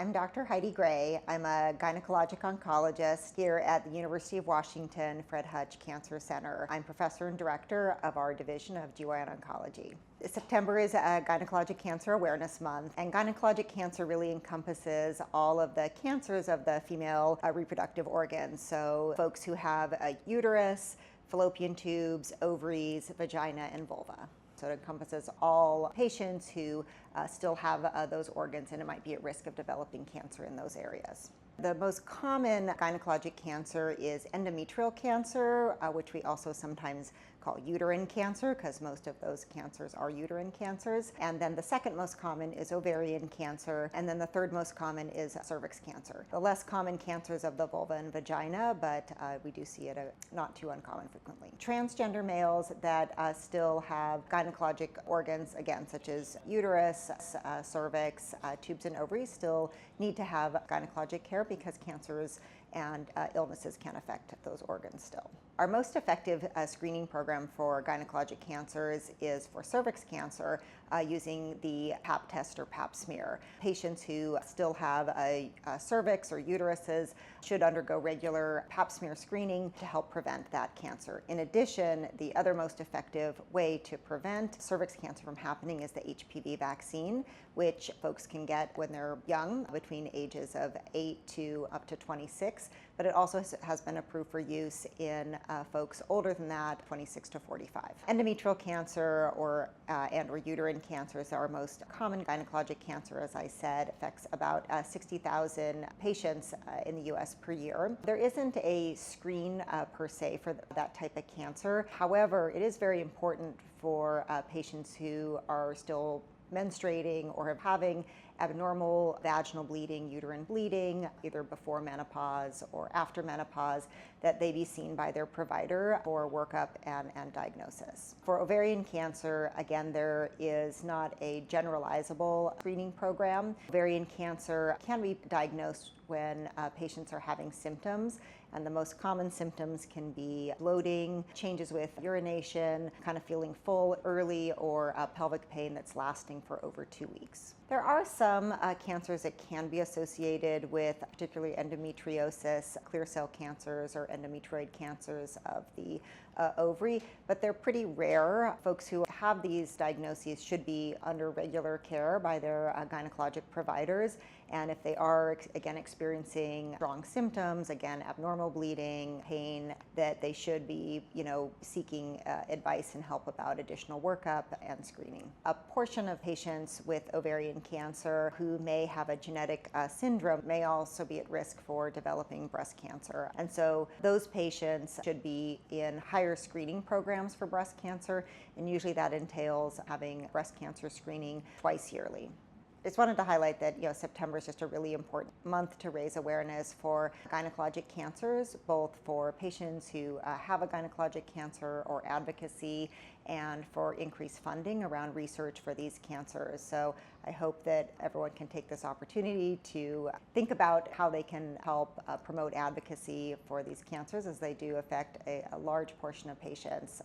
I'm Dr. Heidi Gray. I'm a gynecologic oncologist here at the University of Washington Fred Hutch Cancer Center. I'm professor and director of our division of GYN oncology. September is a Gynecologic Cancer Awareness Month, and gynecologic cancer really encompasses all of the cancers of the female reproductive organs. So folks who have a uterus, fallopian tubes, ovaries, vagina, and vulva. So it encompasses all patients who still have those organs, and it might be at risk of developing cancer in those areas. The most common gynecologic cancer is endometrial cancer, which we also sometimes call uterine cancer, because most of those cancers are uterine cancers. And then the second most common is ovarian cancer, and then the third most common is cervix cancer. The less common cancers of the vulva and vagina, but we do see it not too uncommon frequently. Transgender males that still have gynecologic organs, again, such as uterus, cervix, tubes, and ovaries, still need to have gynecologic care because cancers and illnesses can affect those organs still. Our most effective screening program for gynecologic cancers is for cervix cancer using the Pap test or Pap smear. Patients who still have a cervix or uteruses should undergo regular Pap smear screening to help prevent that cancer. In addition, the other most effective way to prevent cervix cancer from happening is the HPV vaccine, which folks can get when they're young, between ages of 8 to up to 26. But it also has been approved for use in folks older than that, 26 to 45. Endometrial cancer or uterine cancer is our most common gynecologic cancer, as I said, affects about 60,000 patients in the U.S. per year. There isn't a screen per se for that type of cancer. However, it is very important for patients who are still menstruating or having abnormal vaginal bleeding, uterine bleeding, either before menopause or after menopause, that they be seen by their provider for workup and diagnosis. For ovarian cancer, again, there is not a generalizable screening program. Ovarian cancer can be diagnosed when patients are having symptoms, and the most common symptoms can be bloating, changes with urination, kind of feeling full early, or pelvic pain that's lasting for over 2 weeks. There are some cancers that can be associated with particularly endometriosis, clear cell cancers, or endometrioid cancers of the ovary, but they're pretty rare. Folks who have these diagnoses should be under regular care by their gynecologic providers. And if they are, again, experiencing strong symptoms, again, abnormal bleeding, pain, that they should be, seeking advice and help about additional workup and screening. A portion of patients with ovarian cancer who may have a genetic syndrome may also be at risk for developing breast cancer. And so those patients should be in higher screening programs for breast cancer, and usually that entails having breast cancer screening twice yearly. I just wanted to highlight that September is just a really important month to raise awareness for gynecologic cancers, both for patients who have a gynecologic cancer or advocacy, and for increased funding around research for these cancers. So I hope that everyone can take this opportunity to think about how they can help promote advocacy for these cancers, as they do affect a large portion of patients